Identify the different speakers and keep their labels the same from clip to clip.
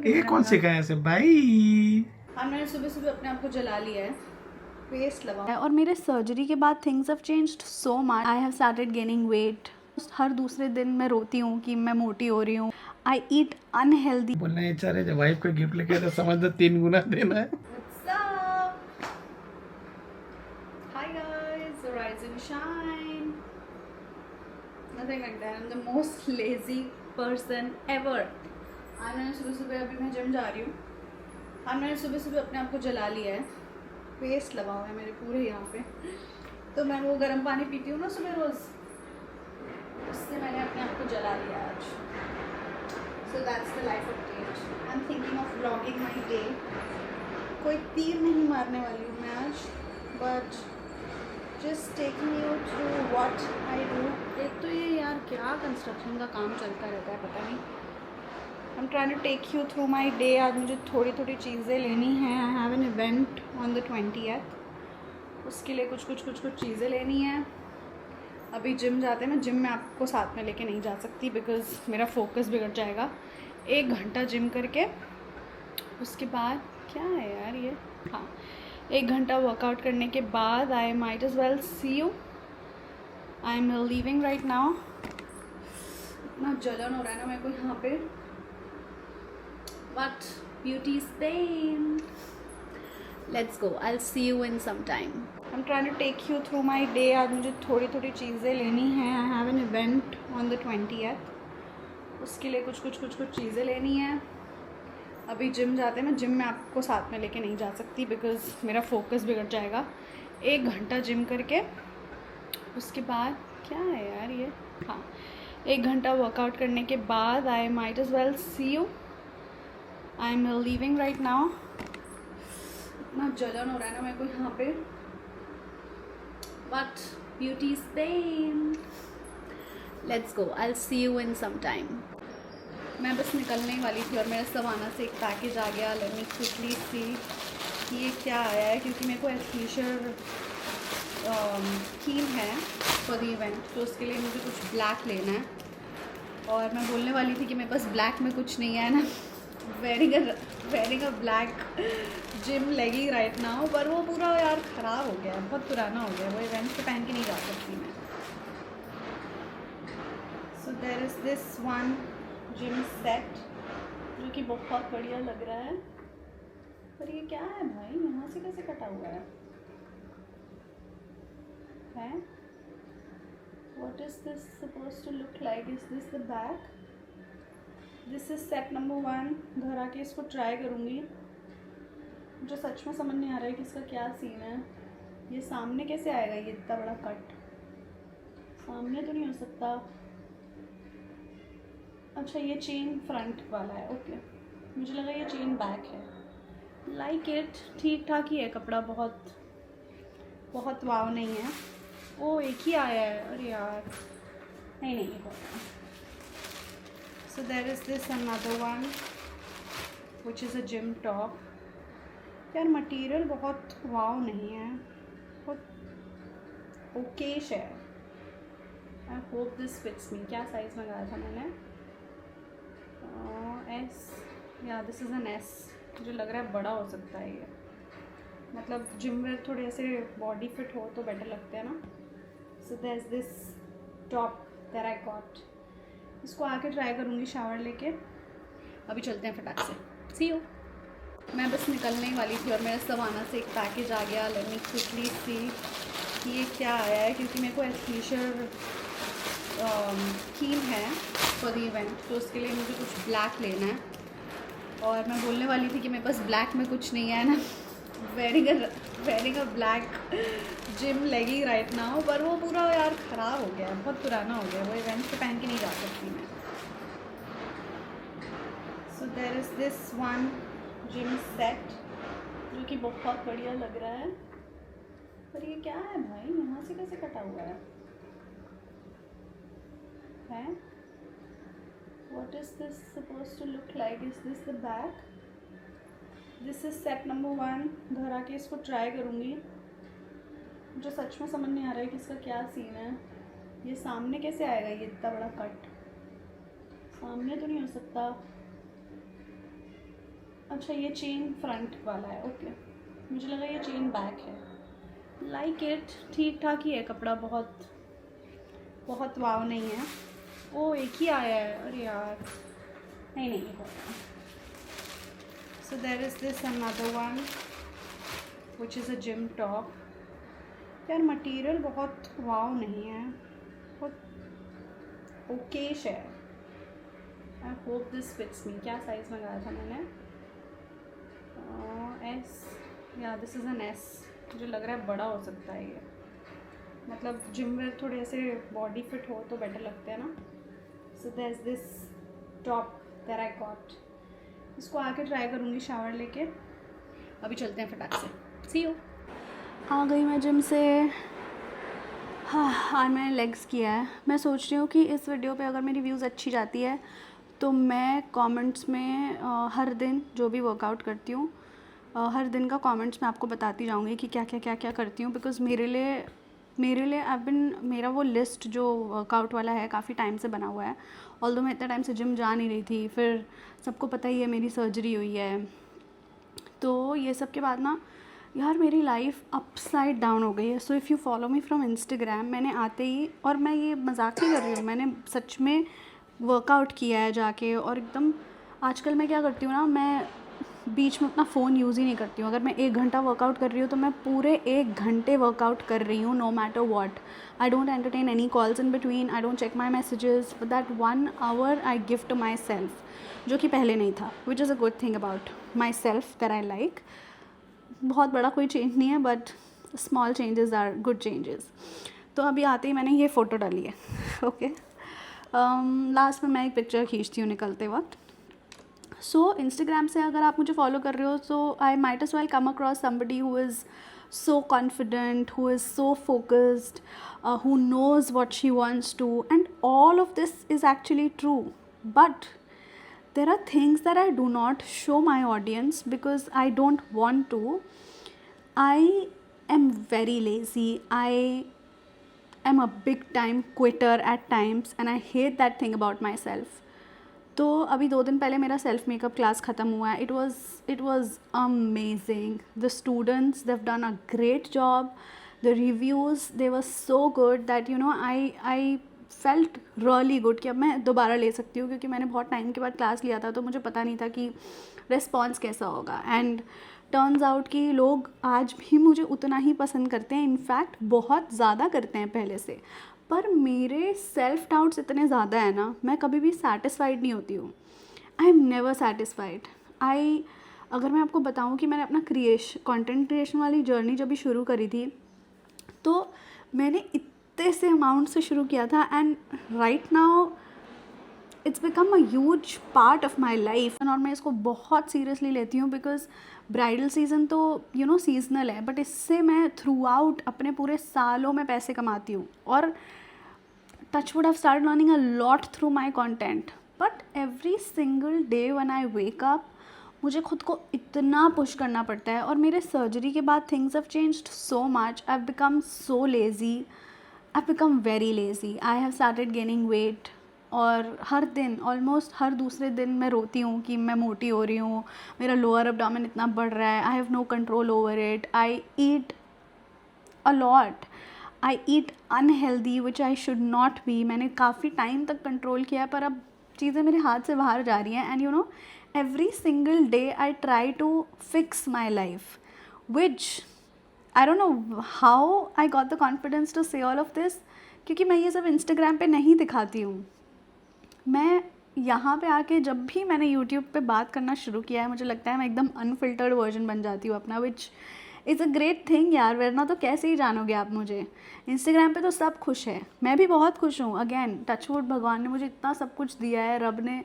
Speaker 1: ये कौन सिखाया ऐसे भाई?
Speaker 2: हाँ, मैंने सुबह सुबह अपने आप को जला लिया है, पेस्ट लगाया।
Speaker 3: और मेरे सर्जरी के बाद things have changed so much. I have started gaining weight. हर दूसरे दिन मैं रोती हूँ कि मैं मोटी हो रही हूँ। आई ईट अनहेल्दी।
Speaker 1: बोलना है चारे जब वाइफ को गिफ्ट लेके तो समझ दो 3 गुना देना है।
Speaker 2: What's up? Hi guys, rise and shine. Nothing like that. I'm the most lazy person ever. आज मैंने सुबह सुबह अभी मैं जिम जा रही हूँ। आज मैंने सुबह सुबह अपने आप को जला लिया है, पेस्ट लगा हुआ है मेरे पूरे यहाँ पे। तो मैं वो गर्म पानी पीती हूँ ना सुबह रोज़, उससे मैंने अपने आप को जला लिया आज। So that's the life update. I'm thinking of vlogging my day. कोई तीर नहीं मारने वाली हूँ मैं आज, but just taking you through what I do. एक तो ये यार क्या कंस्ट्रक्शन का काम चलता रहता है पता नहीं। I'm trying to take you through my day. आज मुझे थोड़ी थोड़ी चीज़ें लेनी हैं। I have an event on the 20th. उसके लिए कुछ चीज़ें लेनी है। अभी जिम जाते हैं। मैं जिम में आपको साथ में लेके नहीं जा सकती बिकॉज़ मेरा फोकस बिगड़ जाएगा। 1 घंटा जिम करके उसके बाद क्या है यार ये, हाँ, 1 घंटा वर्कआउट करने के बाद I might as well see you. I am leaving right now. इतना जलन हो रहा है ना मेरे को यहाँ पे, but beauty is pain. Let's go, I will see you in some time. I am trying to take you through my day. आज मुझे थोड़ी थोड़ी चीज़ें लेनी हैं। I have an event on the 20th। उसके लिए कुछ चीज़ें लेनी है। अभी जिम जाते हैं। मैं जिम में आपको साथ में लेके नहीं जा सकती बिकॉज़ मेरा फोकस बिगड़ जाएगा। 1 घंटा जिम करके उसके बाद क्या है यार ये, हाँ, 1 घंटा वर्कआउट करने के बाद I might as well see you. I am leaving right now. इतना जलन हो रहा है ना मेरे को यहाँ पे, but beauty is pain. Let's go, I will see you in some time. मैं बस निकलने ही वाली थी और मेरे सवाना से एक पैकेज आ गया। लेट मी क्विकली सी कि ये क्या आया है, क्योंकि मेरे को एथलीशर थीम है फॉर द इवेंट, तो उसके लिए मुझे कुछ ब्लैक लेना है। और मैं बोलने वाली थी कि मेरे पास ब्लैक में कुछ नहीं है ना, wearing a black gym legging right now, पर वो पूरा यार ख़राब हो गया है, बहुत पुराना हो गया, वो इवेंट पे पहन के नहीं जा सकती मैं। So there is this one gym set जो कि बहुत बढ़िया लग रहा है। पर ये क्या है भाई, यहाँ से कैसे कटा हुआ है? What is this supposed to look like? Is this the back? This is set number 1. घर आके इसको ट्राई करूँगी। मुझे सच में समझ नहीं आ रहा है कि इसका क्या सीन है। ये सामने कैसे आएगा? ये इतना बड़ा कट सामने तो नहीं हो सकता। अच्छा, ये चेन फ्रंट वाला है, ओके। मुझे लगा ये चेन बैक है। लाइक इट, ठीक ठाक ही है कपड़ा, बहुत वाव नहीं है। ओ, एक ही आया है, अरे यार, नहीं होगा। So there is this another one which is a gym top. यार मटेरियल बहुत वाव नहीं है, बहुत ओकेश है। I hope this fits me. क्या साइज़ मंगाया था मैंने? एस, या दिस इज़ एन एस। मुझे लग रहा है बड़ा हो सकता है ये, मतलब जिम वेयर थोड़े ऐसे बॉडी फिट हो तो बेटर लगते हैं ना। So there is this top that I got. इसको आके ट्राई करूँगी शावर लेके। अभी चलते हैं फटाक से, सी यू। मैं बस निकलने ही वाली थी और मेरे सवाना से एक पैकेज आ गया। लेट मी क्विकली सी कि ये क्या आया है, क्योंकि मेरे को एथलीशर थीम है फॉर द इवेंट, तो उसके लिए मुझे कुछ ब्लैक लेना है। और मैं बोलने वाली थी कि मेरे पास ब्लैक में कुछ नहीं है ना, wearing a black gym legging right now, पर वो पूरा यार ख़राब हो गया है, बहुत पुराना हो गया, वो इवेंट पे पहन के नहीं जा सकती मैं। So there is this one gym set जो कि बहुत बढ़िया लग रहा है। पर ये क्या है भाई, यहाँ से कैसे कटा हुआ है? What is this supposed to look like? Is this the back? This is set number 1. घर आके इसको ट्राई करूँगी। मुझे सच में समझ नहीं आ रहा है कि इसका क्या सीन है। ये सामने कैसे आएगा? ये इतना बड़ा कट सामने तो नहीं हो सकता। अच्छा ये चेन फ्रंट वाला है, ओके, मुझे लगा ये चेन बैक है। लाइक इट, ठीक ठाक ही है कपड़ा, बहुत बहुत वाव नहीं है। ओ एक ही आया है, अरे यार नहीं नहीं होगा। So there is this another one which is a gym top. यार मटेरियल बहुत वाव नहीं है, बहुत ओकेश है। I hope this fits me. क्या साइज़ मंगाया था मैंने? एस, या दिस इज़ एन एस। मुझे लग रहा है बड़ा हो सकता है ये, मतलब जिम वेयर थोड़े ऐसे बॉडी फिट हो तो बेटर लगते हैं ना। So there is this top that I got. इसको आके ट्राई करूँगी शावर लेके। अभी चलते हैं फटाक से, सी यू।
Speaker 3: आ गई मैं जिम से। हाँ, आज मैंने लेग्स किया है। मैं सोच रही हूँ कि इस वीडियो पे अगर मेरी व्यूज़ अच्छी जाती है तो मैं कमेंट्स में हर दिन जो भी वर्कआउट करती हूँ हर दिन का कमेंट्स में आपको बताती जाऊँगी कि क्या करती हूँ। बिकॉज़ मेरे लिए मेरा वो लिस्ट जो वर्कआउट वाला है काफ़ी टाइम से बना हुआ है। ऑल्दो मैं इतना टाइम से जिम जा नहीं रही थी, फिर सबको पता ही है मेरी सर्जरी हुई है, तो ये सब के बाद ना यार मेरी लाइफ अपसाइड डाउन हो गई है। सो if you follow me from Instagram, मैंने आते ही, और मैं ये मजाक नहीं कर रही हूँ, मैंने सच में वर्कआउट किया है जाके। और एकदम आजकल मैं क्या करती हूँ ना, मैं बीच में अपना फ़ोन यूज़ ही नहीं करती हूँ। अगर मैं 1 घंटा वर्कआउट कर रही हूँ तो मैं पूरे 1 घंटे वर्कआउट कर रही हूँ, no matter what. I don't entertain any calls in between, I don't check my messages, but that 1 hour I give to myself, जो कि पहले नहीं था, which is a good thing about myself that I like. बहुत बड़ा कोई change नहीं है, but small changes are good changes. तो अभी आते ही मैंने ये फ़ोटो डाली है, ओके। लास्ट में मैं एक पिक्चर खींचती हूँ निकलते वक्त। सो इंस्टाग्राम से अगर आप मुझे फॉलो कर रहे हो तो I might as well come across somebody who is so confident, who is so focused, who knows what she wants to, and all of this is actually true. But there are things that I do not show my audience because I don't want to. I am very lazy. I am a big time quitter at times and I hate that thing about myself. तो अभी 2 दिन पहले मेरा self makeup class ख़त्म हुआ है. It was amazing. The students they've done a great job. The reviews they were so good that you know I felt really good कि अब मैं दोबारा ले सकती हूँ, क्योंकि मैंने बहुत टाइम के बाद क्लास लिया था तो मुझे पता नहीं था कि रिस्पॉन्स कैसा होगा. एंड टर्न्स आउट कि लोग आज भी मुझे उतना ही पसंद करते हैं, इनफैक्ट बहुत ज़्यादा करते हैं पहले से. पर मेरे सेल्फ डाउट्स इतने ज़्यादा है ना, मैं कभी भी सेटिस्फाइड नहीं होती हूँ. I am never satisfied. अगर मैं आपको बताऊँ कि मैंने अपना कंटेंट क्रिएशन वाली जर्नी जब भी शुरू करी थी तो मैंने इतने से अमाउंट से शुरू किया था, and right now it's become a huge part of my life. और मैं इसको बहुत सीरियसली लेती हूँ बिकॉज ब्राइडल सीज़न तो यू नो सीजनल है, बट इससे मैं थ्रू आउट अपने पूरे सालों में पैसे कमाती हूँ. और touchwood, I've started learning a lot through my content. But every single day when I wake up, मुझे खुद को इतना पुश करना पड़ता है. और मेरे सर्जरी के बाद things have changed so much. I have become so lazy. I have become very lazy. I have started gaining wait. और हर दिन, ऑलमोस्ट हर दूसरे दिन मैं रोती हूँ कि मैं मोटी हो रही हूँ, मेरा लोअर एब्डोमेन इतना बढ़ रहा है. I have no control over it. I eat a lot. I eat unhealthy which I should not be. मैंने काफ़ी टाइम तक कंट्रोल किया है, पर अब चीज़ें मेरे हाथ से बाहर जा रही हैं. And you know every single day I try to fix my life, which I don't know how I got the confidence to say all of this, क्योंकि मैं ये सब इंस्टाग्राम पे नहीं दिखाती हूँ. मैं यहाँ पे आके जब भी मैंने यूट्यूब पे बात करना शुरू किया है, मुझे लगता है मैं एकदम अनफिल्टर्ड वर्जन बन जाती हूँ अपना, विच इज़ अ ग्रेट थिंग यार. वरना तो कैसे ही जानोगे आप मुझे. इंस्टाग्राम पे तो सब खुश है, मैं भी बहुत खुश हूँ. अगेन टचवुड, भगवान ने मुझे इतना सब कुछ दिया है, रब ने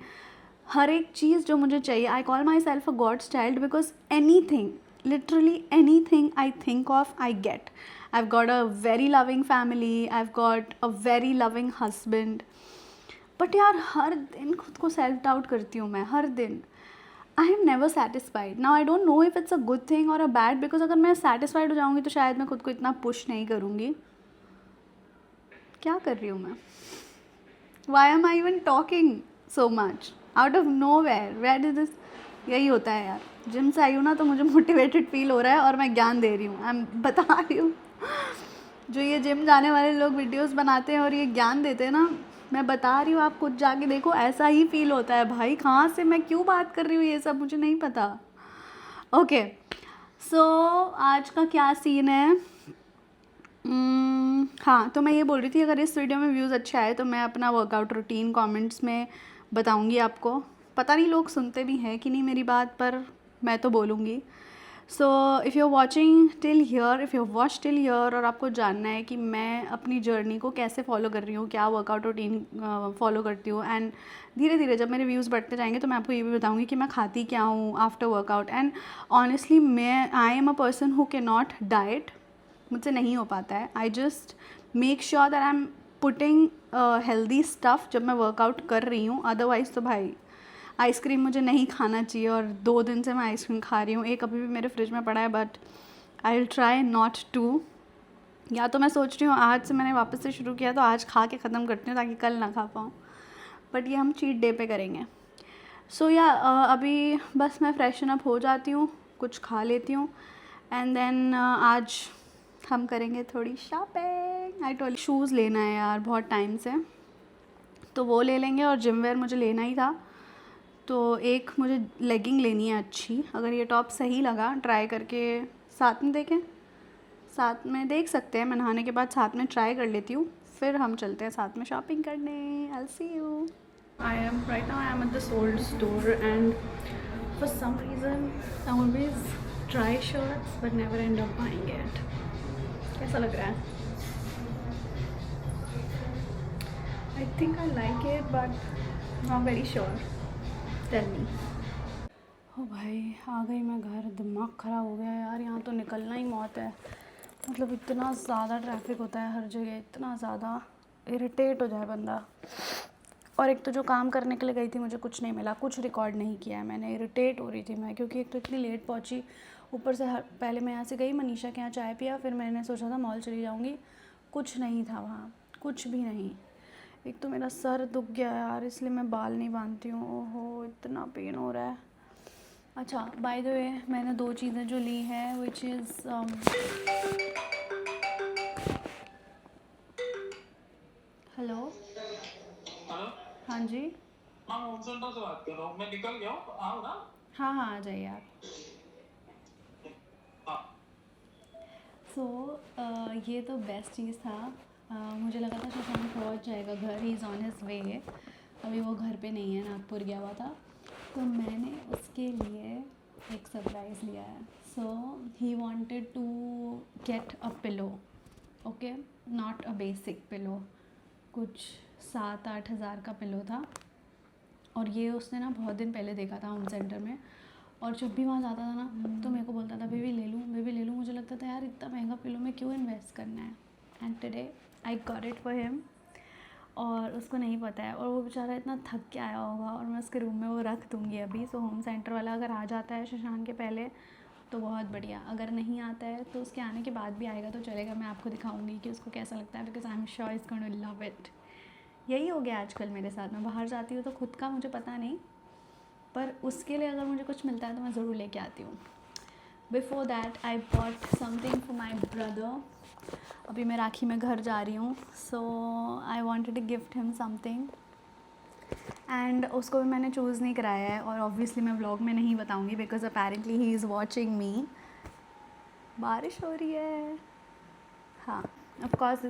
Speaker 3: हर एक चीज़ जो मुझे चाहिए. I call myself a God's child because anything, literally anything I think of I get. I have got a very loving family. I have got a very loving husband. But यार हर दिन खुद को self doubt करती हूँ मैं, हर दिन. I am never satisfied. Now I don't know if it's a good thing और अ बैड, बिकॉज अगर मैं सेटिस्फाइड हो जाऊँगी तो शायद मैं खुद को इतना पुश नहीं करूँगी. क्या कर रही हूँ मैं? Why am I even talking so much out of nowhere? Where did this यही होता है यार, जिम से आई हूँ ना तो मुझे मोटिवेटेड फील हो रहा है और मैं ज्ञान दे रही हूँ, आई बता रही हूँ। जो ये जिम जाने वाले लोग वीडियोस बनाते हैं और ये ज्ञान देते हैं ना, मैं बता रही हूँ, आप खुद जाके देखो, ऐसा ही फील होता है भाई। कहाँ से मैं क्यों बात कर रही हूँ ये सब मुझे नहीं पता। ओके सो आज का क्या सीन है। हाँ, तो मैं ये बोल रही थी, अगर इस वीडियो में व्यूज़ अच्छे आए तो मैं अपना वर्कआउट रूटीन कमेंट्स में बताऊँगी आपको। पता नहीं लोग सुनते भी हैं कि नहीं मेरी बात, पर मैं तो बोलूँगी। So if you are watching till here, if you watch till here और आपको जानना है कि मैं अपनी जर्नी को कैसे फॉलो कर रही हूँ, क्या वर्कआउट रूटीन फॉलो करती हूँ, एंड धीरे धीरे जब मेरे व्यूज़ बढ़ते जाएंगे तो मैं आपको ये भी बताऊँगी कि मैं खाती क्या हूँ after workout. And honestly I am a person who can not diet, मुझसे नहीं हो पाता है। I just make sure that I am putting healthy stuff जब मैं वर्कआउट कर रही हूँ। अदरवाइज़ तो भाई आइसक्रीम मुझे नहीं खाना चाहिए, और 2 दिन से मैं आइसक्रीम खा रही हूँ। एक अभी भी मेरे फ्रिज में पड़ा है, but I will try not to. या तो मैं सोच रही हूँ आज से मैंने वापस से शुरू किया तो आज खा के ख़त्म करती हूँ ताकि कल ना खा पाऊँ, बट ये हम चीट डे पे करेंगे। सो या अभी बस मैं फ्रेशन अप हो जाती हूँ, कुछ खा लेती हूँ, एंड देन आज हम करेंगे थोड़ी शॉपिंग। आई टोल्ड शूज़ लेना है यार बहुत टाइम से, तो वो ले लेंगे, और जिम वेयर मुझे लेना ही था। तो एक मुझे लेगिंग लेनी है अच्छी। अगर ये टॉप सही लगा ट्राई करके साथ में देखें, साथ में देख सकते हैं। मैं नहाने के बाद साथ में ट्राई कर लेती हूँ, फिर हम चलते हैं साथ में शॉपिंग करने। I see you. I am right now, I am at this old store and for some reason I always try shirts but never end up buying it. कैसा लग रहा है? I think I like it but not very sure. Tell me. ओ भाई आ गई मैं घर, दिमाग ख़राब हो गया यार। यहाँ तो निकलना ही मौत है, मतलब इतना ज़्यादा ट्रैफिक होता है हर जगह, इतना ज़्यादा इरिटेट हो जाए बंदा। और एक तो जो काम करने के लिए गई थी मुझे कुछ नहीं मिला, कुछ रिकॉर्ड नहीं किया है मैंने। इरिटेट हो रही थी मैं, क्योंकि एक तो इतनी लेट पहुँची, ऊपर से पहले मैं यहाँ से गई मनीषा के यहाँ चाय पिया, फिर मैंने सोचा था मॉल चली जाऊँगी, कुछ नहीं था वहाँ, कुछ भी नहीं। एक तो मेरा सर दुख गया यार, इसलिए मैं बाल नहीं बांधती हूँ। ओहो इतना पेन हो रहा है। अच्छा बाय द वे, मैंने 2 चीज़ें जो ली हैं विच इज़ हेलो।
Speaker 4: हेलो।
Speaker 3: हाँ जी।
Speaker 4: मैं होम सेंटर से बात कर रहा हूँ, मैं निकल गया हूँ, आओ ना।
Speaker 3: हाँ हाँ आ जाइए आप।
Speaker 4: हाँ।
Speaker 3: ये तो बेस्ट चीज़ था। मुझे लगा था शशांक पहुँच जाएगा घर, he is on his way. अभी वो घर पे नहीं है, नागपुर गया हुआ था, तो मैंने उसके लिए एक सरप्राइज़ लिया है। So he wanted to get a pillow, okay, not a basic pillow, कुछ 7-8 हज़ार का पिलो था। और ये उसने ना बहुत दिन पहले देखा था होम सेंटर में, और जब भी वहाँ जाता था ना तो मेरे को बोलता था बेबी ले लूँ, बेबी ले लूँ। मुझे लगता था यार इतना महंगा पिलो में क्यों इन्वेस्ट करना है। And today I got it for him, और उसको नहीं पता है, और वो बेचारा इतना थक के आया होगा, और मैं उसके रूम में वो रख दूँगी अभी। सो होम सेंटर वाला अगर आ जाता है शशांक के पहले तो बहुत बढ़िया, अगर नहीं आता है तो उसके आने के बाद भी आएगा तो चलेगा। मैं आपको दिखाऊंगी कि उसको कैसा लगता है, because I am sure is going to love it. यही हो गया आजकल मेरे साथ। मैं बाहर जाती हूँ तो खुद का मुझे पता नहीं, पर उसके लिए अगर मुझे कुछ मिलता है तो मैं ज़रूर लेके आती हूँ। Before that I bought something for my brother. अभी मैं राखी में घर जा रही हूँ, so I wanted to gift him something, and उसको भी मैंने चूज़ नहीं कराया है, और ऑब्वियसली मैं व्लॉग में नहीं बताऊँगी because apparently he is watching मी। बारिश हो रही है, हाँ ऑफ कोर्स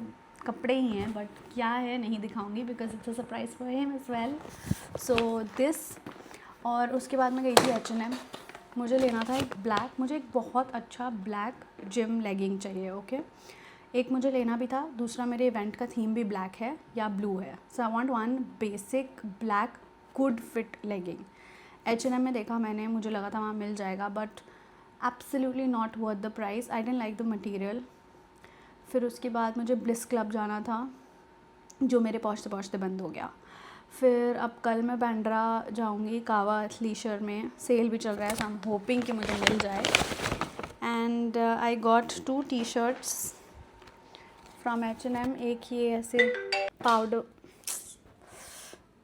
Speaker 3: कपड़े ही हैं, बट क्या है नहीं दिखाऊंगी because it's a surprise for him as well. So this, और उसके बाद मैं गई थी H&M। मुझे लेना था एक ब्लैक, मुझे एक बहुत अच्छा ब्लैक जिम लेगिंग चाहिए, ओके। एक मुझे लेना भी था, दूसरा मेरे इवेंट का थीम भी ब्लैक है या ब्लू है, so I want one basic black good fit legging. H&M में देखा मैंने, मुझे लगा था वहाँ मिल जाएगा, but absolutely not worth the price. I didn't like the material. फिर उसके बाद मुझे ब्लिस क्लब जाना था, जो मेरे पहुँचते पहुँचते बंद हो गया। फिर अब कल मैं बांद्रा जाऊँगी, कावा एथलीशर में सेल भी चल रहा है, सो आई एम होपिंग कि मुझे मिल जाए। And I got 2 T-shirts from H&M। एक ये ऐसे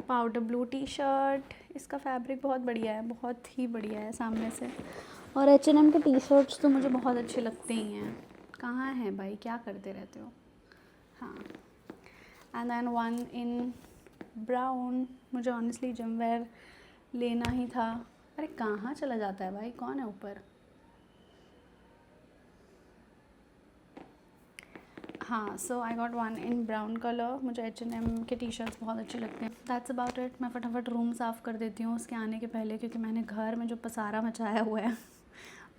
Speaker 3: पाउडर ब्लू टी शर्ट, इसका फैब्रिक बहुत बढ़िया है, बहुत ही बढ़िया है सामने से। और H&M के टी शर्ट्स तो मुझे बहुत अच्छे लगते ही हैं। कहाँ है भाई, क्या करते रहते हो? हाँ, and then one in brown. मुझे ऑनेस्टली जिम वेयर लेना ही था। अरे कहाँ चला जाता है भाई, कौन है ऊपर? हाँ, so I got one in brown colour. मुझे H&M के टी शर्ट्स बहुत अच्छे लगते हैं। That's about it. मैं फटाफट रूम साफ़ कर देती हूँ उसके आने के पहले, क्योंकि मैंने घर में जो पसारा मचाया हुआ है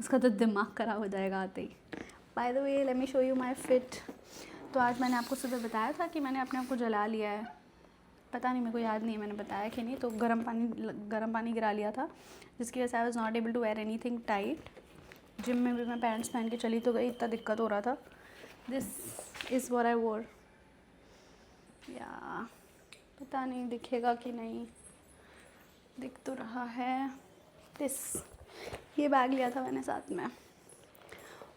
Speaker 3: उसका तो दिमाग ख़राब हो जाएगा आते ही। By the way, let me show you my fit. तो आज मैंने आपको सुबह बताया था कि मैंने अपने आप को जला लिया है। पता नहीं, मेरे को याद नहीं है मैंने बताया कि नहीं। तो गर्म पानी गिरा लिया था, जिसकी वजह से I was not able to wear anything tight. Gym में भी मैं पैंट्स पहन के चली तो गई, इतना दिक्कत हो रहा था। दिस इज़ व्हाट आई वोर। या पता नहीं दिखेगा कि नहीं, दिख तो रहा है। दिस, ये बैग लिया था मैंने साथ में,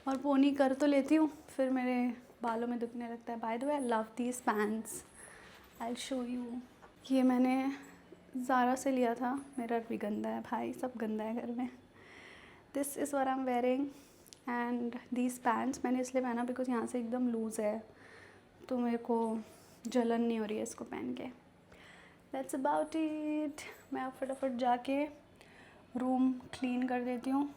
Speaker 3: और पोनी कर तो लेती हूँ, फिर मेरे बालों में दुखने लगता है। Bye the way, I love these pants, I show you. ये मैंने ज़ारा से लिया था। मिरर भी गंदा है भाई, सब गंदा है घर में। This is what I am wearing and these pants मैंने इसलिए पहना बिकॉज यहाँ से एकदम लूज़ है, तो मेरे को जलन नहीं हो रही है इसको पहन के। That's about it. मैं अब फटाफट जाके रूम क्लीन कर देती हूँ।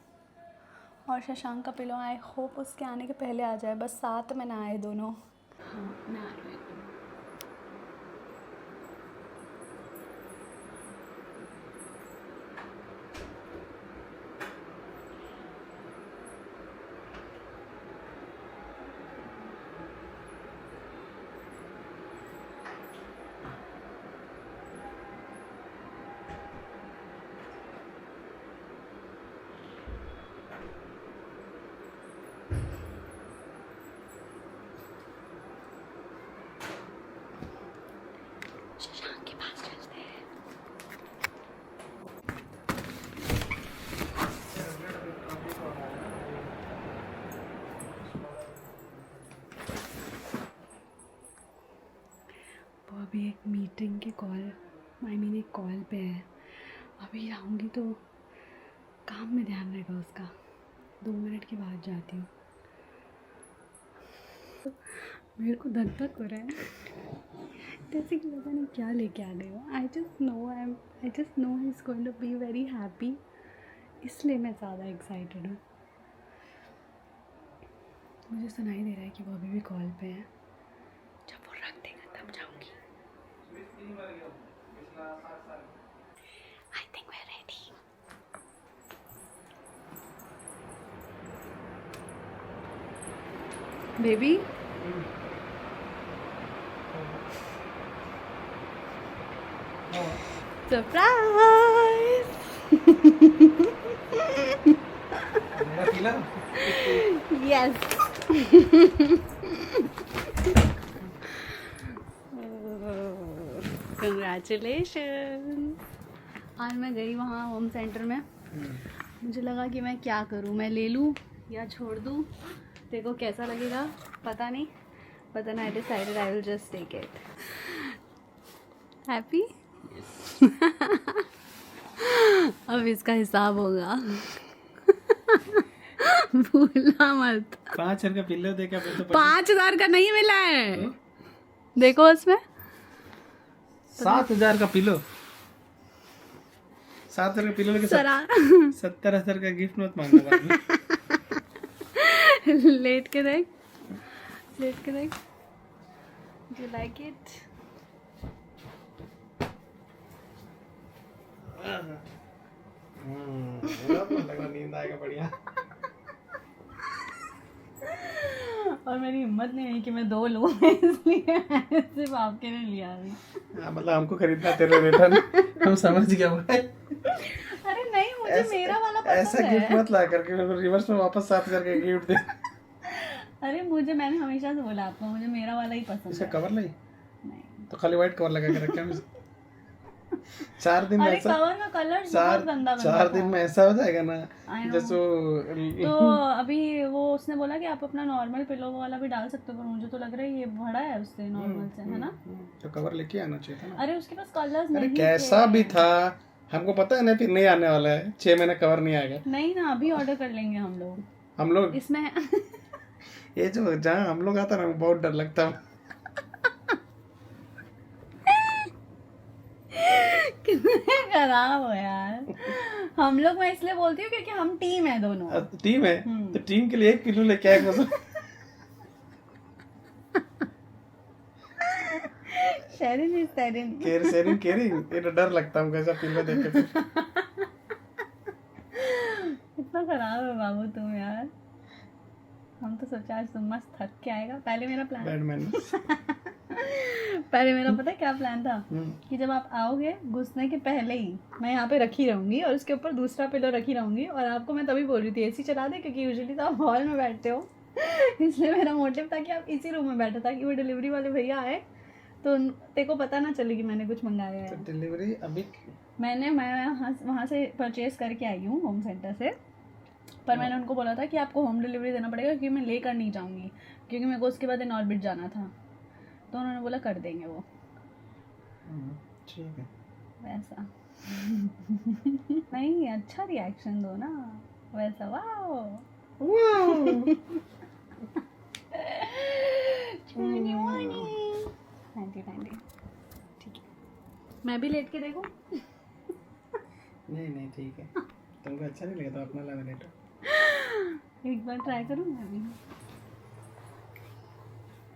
Speaker 3: और शशांक का पिलो आई होप उसके आने के पहले आ जाए, बस साथ में ना आए दोनों। हाँ, मैं आ रही हूँ। शशांक के पास चलते हैं। वो अभी एक मीटिंग के एक कॉल पे है। अभी आऊँगी तो काम में ध्यान रहेगा उसका। 2 मिनट के बाद जाती हूँ। मेरे को धक धक हो रहा है जैसे कि पता नहीं क्या लेके आ गए हो। I just know he is going to be very happy, इसलिए मैं ज़्यादा एक्साइटेड हूँ। मुझे सुनाई दे रहा है कि वो अभी भी कॉल पे है। जब वो रख देगा तब जाऊँगी। I think we are ready. Baby, surprise.
Speaker 1: मेरा पीला
Speaker 3: यस। कंग्रेचुलेशन। आज मैं गई वहाँ होम सेंटर में, मुझे लगा कि मैं क्या करूँ, मैं ले लूँ या छोड़ दूँ, देखो कैसा लगेगा, पता नहीं। But then I decided I will just take it. Happy? अब इसका हिसाब होगा। भूलना मत।
Speaker 1: 5,000 का पिल्लो देखा तो
Speaker 3: 5,000 का नहीं मिला है, देखो उसमें
Speaker 1: 7,000 का पिलो। 7,000 का पिलो लेके 70,000 का गिफ्ट मत मांगना बाद में।
Speaker 3: लेट के देख, यू लाइक इट?
Speaker 1: लगा नींद आएगा बढ़िया।
Speaker 3: और मेरी हिम्मत नहीं है कि मैं 2 लूँ, इसलिए सिर्फ आपके लिए लिया अभी।
Speaker 1: हाँ, मतलब हमको खरीदना तेरे रिटर्न, हम समझ गया भाई।
Speaker 3: अरे नहीं, मुझे मेरा वाला पसंद
Speaker 1: ऐसा
Speaker 3: है।
Speaker 1: गिफ्ट मत ला करके मेरे को रिवर्स में वापस 7,000 का गिफ्ट दे।
Speaker 3: अरे मैंने हमेशा से बोला आपको, मुझे मेरा वाला ही पसंद
Speaker 1: इसका
Speaker 3: है।
Speaker 1: कवर नहीं
Speaker 3: नहीं,
Speaker 1: तो खाली व्हाइट कवर लगा के रखे हम। 4 दिन में
Speaker 3: अरे
Speaker 1: ऐसा
Speaker 3: कवर का कलर बहुत गंदा
Speaker 1: 4 दिन में ऐसा हो जाएगा ना
Speaker 3: I know.
Speaker 1: जैसे
Speaker 3: तो अभी वो उसने बोला कि आप अपना नॉर्मल पिलो वाला भी डाल सकते हो, पर मुझे तो लग रहा है ये बड़ा है उससे नॉर्मल से, है ना?
Speaker 1: तो कवर लेके आना चाहिए था ना।
Speaker 3: अरे उसके पास कलर्स
Speaker 1: अरे
Speaker 3: नहीं
Speaker 1: कैसा
Speaker 3: थे।
Speaker 1: भी था हमको पता है ना फिर नहीं आने वाला है, 6 महीने कवर नहीं आएगा
Speaker 3: नहीं ना, अभी ऑर्डर कर लेंगे हम लोग
Speaker 1: हम लोग।
Speaker 3: इसमें।
Speaker 1: ये जो जहाँ हम लोग आता ना बहुत डर लगता है।
Speaker 3: कितने खराब हो यार हम लोग। मैं इसलिए बोलती हूँ क्योंकि हम टीम है दोनों।
Speaker 1: टीम है तो टीम के लिए 1 किलो लेके आएगा तो शेयरिंग केयरिंग ये तो डर लगता है कैसा पिल्लो देख के।
Speaker 3: इतना खराब है बाबू तुम यार। हम तो सोचा आज तुम मस्त थक के आएगा। पहले मेरा
Speaker 1: बैडमैन
Speaker 3: पता है क्या प्लान था कि जब आप आओगे घुसने के पहले ही मैं यहाँ पे रखी रहूंगी और उसके ऊपर दूसरा पिलो रखी रहूंगी और आपको मैं तभी बोल रही थी एसी चला दे, क्योंकि यूजुअली तो आप हॉल में बैठते हो। इसलिए मेरा मोटिव था कि आप इसी रूम में बैठे, ताकि वो डिलीवरी वाले भैया आए तो तेरे को पता ना चले कि मैंने कुछ मंगाया है।
Speaker 1: तो डिलीवरी अभी
Speaker 3: मैं वहाँ से परचेज करके आई हूँ होम सेंटर से, पर मैंने उनको बोला था कि आपको होम डिलीवरी देना पड़ेगा क्योंकि मैं लेकर नहीं जाऊँगी, क्योंकि मेरे को उसके बाद इन ऑर्बिट जाना था। तो उन्होंने बोला कर देंगे वो।
Speaker 1: ठीक है
Speaker 3: वैसा नहीं, अच्छा रिएक्शन दो ना वैसा। वाओ ठीक है, मैं भी लेट के देखूं?
Speaker 1: नहीं ठीक है, तुमको अच्छा नहीं लगा तो अपना लैमिनेटर
Speaker 3: एक बार ट्राई करूं मैं भी।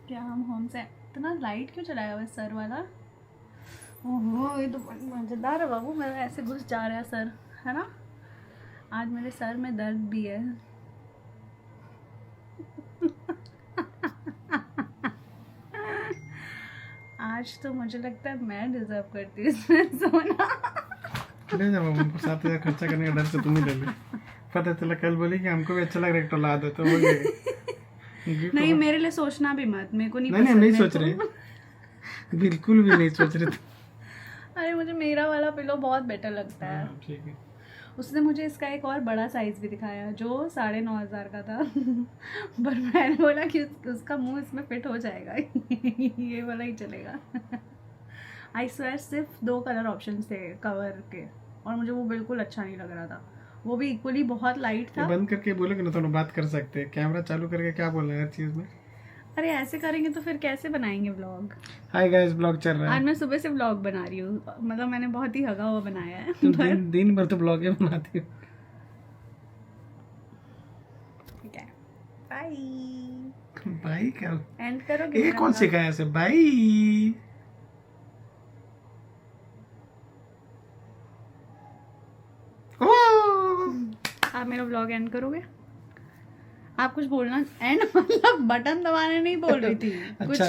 Speaker 3: क्या हम होम से इतना लाइट क्यों चलाया हुआ है सर वाला? ओहो ये तो मजेदार है बाबू। मेरा ऐसे घुस जा रहा है सर, है ना? आज मेरे सर में दर्द भी है। आज तो मुझे लगता है मैं डिजर्व करती हूँ इसमें सोना।
Speaker 1: ले जाओ, हमको 7,000 खर्चा करने का डर से तुम ही ले लो। पता चला कल बोली कि हमको भी अच्छा लग रहा है, एक तो ला दो तो हो गया।
Speaker 3: नहीं मेरे लिए सोचना भी मत, मेरे को नहीं
Speaker 1: नहीं
Speaker 3: पसंद।
Speaker 1: नहीं सोच रहे, बिल्कुल भी नहीं सोच रहे।
Speaker 3: अरे मुझे मेरा वाला पिलो बहुत बेटर लगता है।
Speaker 1: ठीक है।
Speaker 3: उसने मुझे इसका एक और बड़ा साइज भी दिखाया जो 9,500 का था। पर मैंने बोला कि उसका मुंह इसमें फिट हो जाएगा। ये वाला ही चलेगा। आई स्वेयर सिर्फ 2 कलर ऑप्शन थे कवर के और मुझे वो बिल्कुल अच्छा नहीं लग रहा था। वो भी इक्वली बहुत लाइट था।
Speaker 1: बंद करके बोलोगे ना तो बात कर सकते हैं, कैमरा चालू करके क्या बोलना है हर चीज में।
Speaker 3: अरे ऐसे करेंगे तो फिर कैसे बनाएंगे व्लॉग?
Speaker 1: हाय गाइस, ब्लॉग चल रहा
Speaker 3: आज
Speaker 1: है।
Speaker 3: मैं सुबह से व्लॉग बना रही हूँ, मतलब मैंने बहुत ही हगा हुआ बनाया है।
Speaker 1: तुम दिन भर तो ब्लॉग ही बनाती हो।
Speaker 3: ठीक है, बाय।
Speaker 1: भाई क्या
Speaker 3: एंड करोगे?
Speaker 1: ये कौन सिखाया ऐसे भाई?
Speaker 3: आप मेरा व्लॉग एंड करोगे? आप कुछ बोलना एंड मतलब बटन दबाने नहीं बोल रही थी।
Speaker 1: अच्छा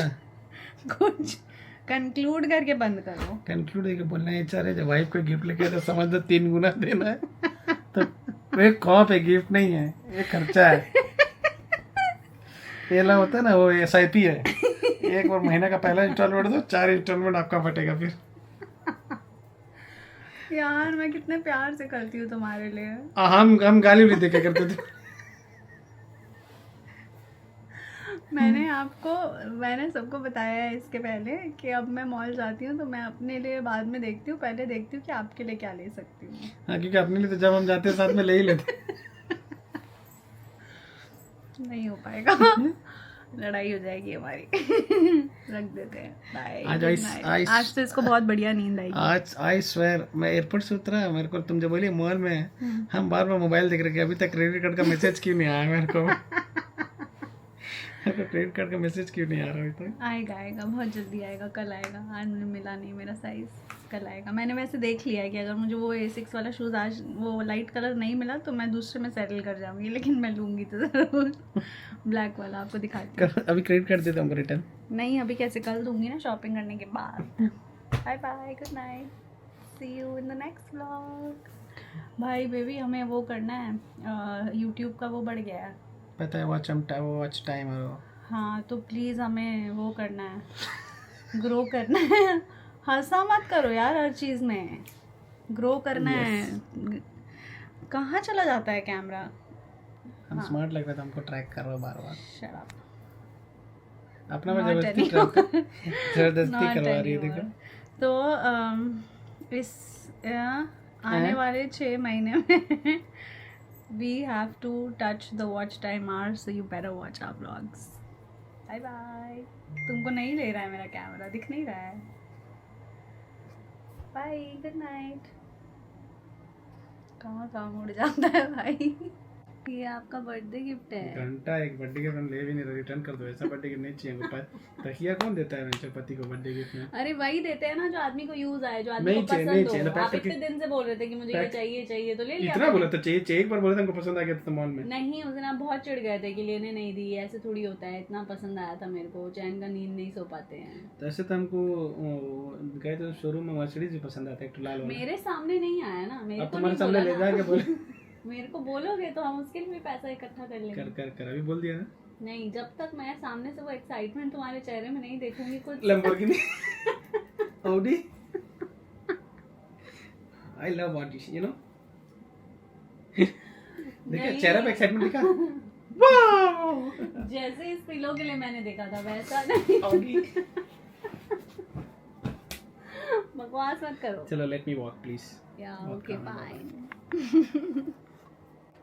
Speaker 3: कुछ कंक्लूड करके बंद करो।
Speaker 1: कंक्लूड करके बोलना है चाहे जब वाइफ को गिफ्ट लेके तो समझ दो 3 गुना देना है। तो एक खौफ है, गिफ्ट नहीं है, ये खर्चा है। ये ला होता है ना वो SIP है, एक बार महीना का पहला इंस्टॉलमेंट दो, 4 इंस्टॉलमेंट आपका फटेगा फिर।
Speaker 3: यार मैं कितने प्यार से करती हूँ तुम्हारे लिए।
Speaker 1: हम गाली भी देके करते थे।
Speaker 3: मैंने सबको बताया है इसके पहले कि अब मैं मॉल जाती हूँ तो मैं अपने लिए बाद में देखती हूँ, पहले देखती हूँ कि आपके लिए क्या ले सकती हूँ।
Speaker 1: हाँ क्योंकि अपने लिए तो जब हम जाते हैं साथ में ले ही लेते।
Speaker 3: नहीं हो पाएगा। लड़ाई हो जाएगी हमारी। रख देते हैं। बाय। आज तो इसको बहुत बढ़िया नींद आएगी।
Speaker 1: आज आई स्वेयर मैं एयरपोर्ट से उतरा, मेरे को तुम जब बोली मॉल में हम बार बार मोबाइल देख रहे, अभी तक क्रेडिट कार्ड का मैसेज क्यों नहीं आया मेरे को? क्रेडिट कार्ड का मैसेज क्यों नहीं आ रहा अभी तक?
Speaker 3: आएगा बहुत जल्दी आएगा, कल आएगा। आज मुझे मिला नहीं मेरा साइज, कल आएगा। मैंने वैसे देख लिया है कि अगर मुझे वो A6 वाला शूज़ आज वो लाइट कलर नहीं मिला तो मैं दूसरे में सेटल कर जाऊंगी, लेकिन मैं लूँगी तो ज़रूर ब्लैक वाला। आपको दिखाती हूँ।
Speaker 1: अभी क्रेडिट कार्ड दे दूँगा रिटर्न।
Speaker 3: नहीं अभी कैसे, कल दूंगी ना शॉपिंग करने के बाद। Bye bye, good night, see you in the next vlog. भाई बेबी हमें वो करना है, यूट्यूब का वो बढ़ गया है,
Speaker 1: पता है वॉच टाइम है वो।
Speaker 3: हाँ तो प्लीज़ हमें वो करना है, ग्रो करना है। हंसा मत करो यार, हर चीज़ में ग्रो करना है। कहाँ चला जाता है कैमरा?
Speaker 1: हम स्मार्ट लग रहा था, हमको ट्रैक कर रहा बार बार।
Speaker 3: Shut up.
Speaker 1: अपना में जबरदस्ती करवा रही है देखो।
Speaker 3: तो इस
Speaker 2: आने वाले 6 महीने में we have to touch the watch time hour, so you better watch our vlogs. Bye bye. तुमको नहीं ले रहा है मेरा कैमरा, दिख नहीं रहा है. Bye, good night. कहाँ काम उड़ जाता है भाई. ये आपका बर्थडे गिफ्ट है.
Speaker 1: घंटा एक बर्थडे गिफ्ट हम ले भी नहीं रहे, रिटर्न कर दो. ऐसा बर्थडे गिफ्ट नहीं चाहिए हमको. तकिया कौन देता है मेरे पति को बर्थडे गिफ्ट में?
Speaker 2: अरे वही देते हैं ना जो आदमी को यूज आए, जो आदमी को
Speaker 1: नहीं
Speaker 2: पसंद
Speaker 1: चाहिए,
Speaker 2: हो. आप इतने दिन से बोल रहे थे कि मुझे ये चाहिए तो ले लिया.
Speaker 1: इतना बोला था चाहिए, एक बार बोला था हमको पसंद आ गया था मॉल में.
Speaker 2: नहीं, उस दिन आप बहुत चिढ़ गए थे कि लेने नहीं दी. ऐसे थोड़ी होता है. इतना पसंद आया था मेरे को, चैन का नींद नहीं सो पाते हैं.
Speaker 1: तो ऐसे तो हमको गए थे शोरूम में, मर्सिडीज भी पसंद आता है, एक लाल वाला.
Speaker 2: मेरे सामने नहीं आया ना. मेरे
Speaker 1: अब
Speaker 2: को
Speaker 1: तुम्हारे
Speaker 2: नहीं
Speaker 1: सामने
Speaker 2: बोला
Speaker 1: ले
Speaker 2: ना.
Speaker 1: जाके बोले.
Speaker 2: मेरे को बोलोगे तो हम उसके लिए भी पैसा इकट्ठा कर लेंगे.
Speaker 1: कर अभी बोल दिया ना.
Speaker 2: नहीं, जब तक मैं सामने से वो एक्साइटमेंट तुम्हारे चेहरे में नहीं देखूंगी कुछ.
Speaker 1: Lamborghini, Audi. I love Audi, you know. देखा चेहरे पे एक्साइटमेंट दिखा. वाओ,
Speaker 2: जैसे इस पिलो के लिए मैंने देखा था वैसा नहीं.
Speaker 1: ऑडी.
Speaker 2: बकवास मत करो.
Speaker 1: चलो लेट मी वॉक प्लीज.
Speaker 2: या ओके फाइन.